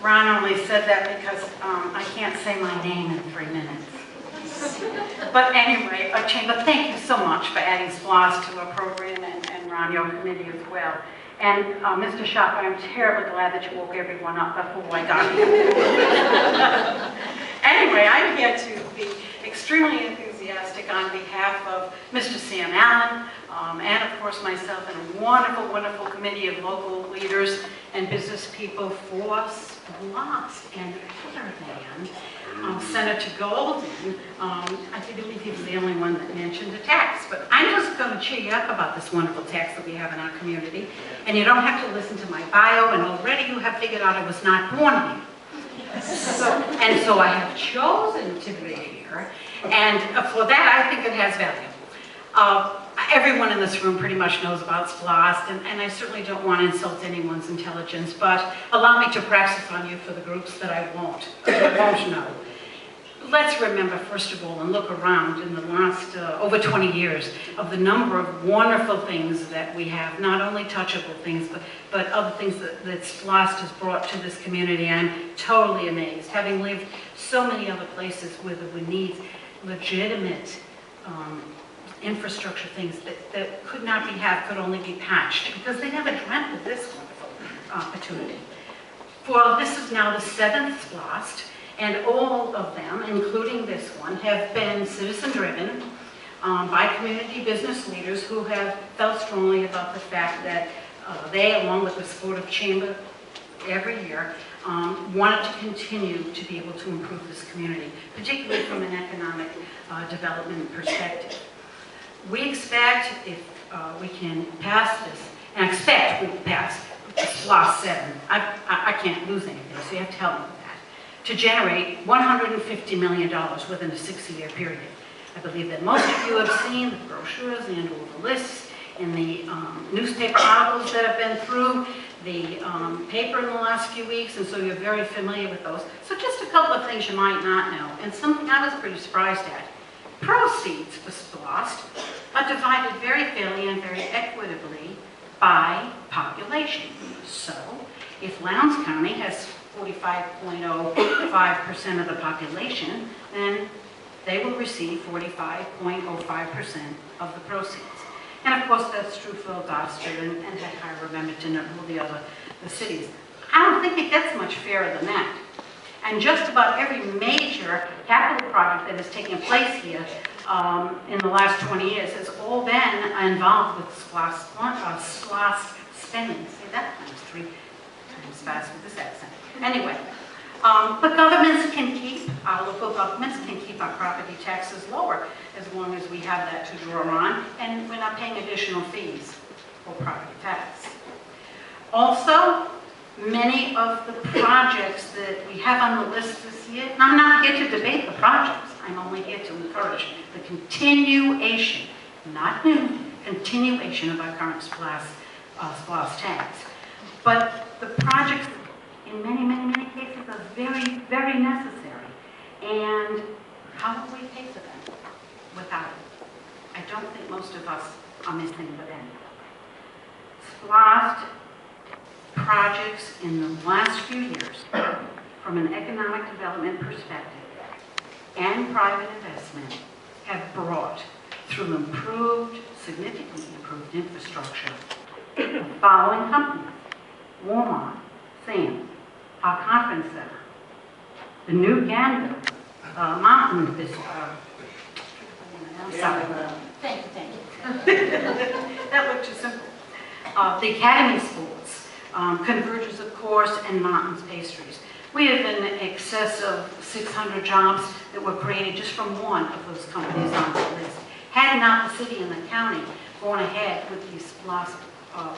Ron only said that because I can't say my name in 3 minutes. But anyway, Chamber, thank you so much for adding SPLOST to our program, and Ron, your committee as well. And Mr. Shopper, I'm terribly glad that you woke everyone up before I got here. Anyway, I'm here to be extremely enthusiastic on behalf of Mr. Sam Allen, and of course myself, and a wonderful, wonderful committee of local leaders and business people for SPLOST. And other than Senator Golden, I believe he was the only one that mentioned a tax, but I'm just going to cheer you up about this wonderful tax that we have in our community. And you don't have to listen to my bio, and already you have figured out I was not born here. So I have chosen to be here, and for that I think it has value. Everyone in this room pretty much knows about SPLOST, and I certainly don't want to insult anyone's intelligence, but allow me to practice on you for the groups that I won't know. Let's remember, first of all, and look around in the last over 20 years of the number of wonderful things that we have, not only touchable things, but other things that SPLOST has brought to this community. I'm totally amazed, having lived so many other places where we need legitimate infrastructure things that could not be had, could only be patched, because they never dreamt of this wonderful opportunity. This is now the 7th SPLOST, and all of them, including this one, have been citizen-driven by community business leaders who have felt strongly about the fact that they, along with the support of Chamber every year, wanted to continue to be able to improve this community, particularly from an economic development perspective. We expect, if we can pass this, and I expect we will pass SPLOST 7, I can't lose anything, so you have to help me with that, to generate $150 million within a 6-year period. I believe that most of you have seen the brochures and all the lists in the newspaper articles that have been through the paper in the last few weeks, and so you're very familiar with those. So just a couple of things you might not know, and something I was pretty surprised at. Proceeds for SPLOST are divided very fairly and very equitably by population. So if Lowndes County has 45.05% of the population, then they will receive 45.05% of the proceeds. And of course that's true for Valdosta and Heck, Remington, and all the other cities. I don't think it gets much fairer than that. And just about every major capital project that has taken place here in the last 20 years has all been involved with SPLOST spending. Say that times 3 times fast with this accent. Anyway, but governments can keep, our local governments can keep our property taxes lower as long as we have that to draw on, and we're not paying additional fees for property tax. Also, many of the projects that we have on the list this year, and I'm not here to debate the projects, I'm only here to encourage the continuation, not new, continuation of our current SPLOST tax. But the projects, in many, many, many cases, are very, very necessary. And how will we pay for them without it? I don't think most of us are missing the end. SPLOST projects in the last few years, from an economic development perspective and private investment, have brought, through significantly improved infrastructure, the following companies: Walmart, Sam's, our conference center, the new Gander Mountain I'm sorry. Thank you. That looked too simple. The Academy Schools, Convergence, of course, and Mountains Pastries. We have in excess of 600 jobs that were created just from one of those companies on the list. Had not the city and the county gone ahead with these SPLOST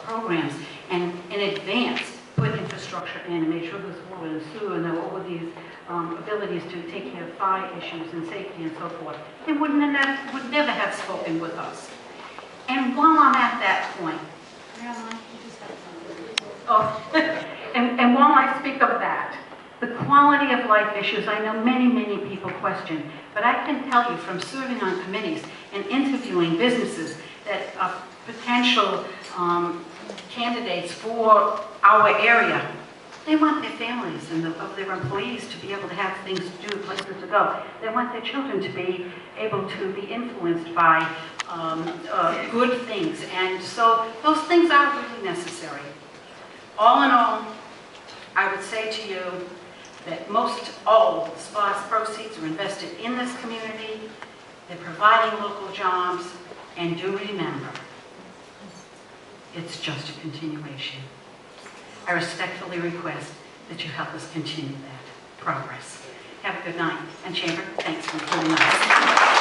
programs and in advance put infrastructure in and made sure there was water and sewer and there were all these abilities to take care of fire issues and safety and so forth, they would never have spoken with us. And while I'm at that point, and while I speak of that, the quality of life issues, I know many, many people question, but I can tell you from serving on committees and interviewing businesses that are potential candidates for our area, They want their families and of their employees to be able to have things to do, places to go. They want their children to be able to be influenced by good things. And so those things are really necessary. All in all, I would say to you that most all of the SPA's proceeds are invested in this community. They're providing local jobs. And do remember, it's just a continuation. I respectfully request that you help us continue that progress. Have a good night. And Chamber, thanks for including us.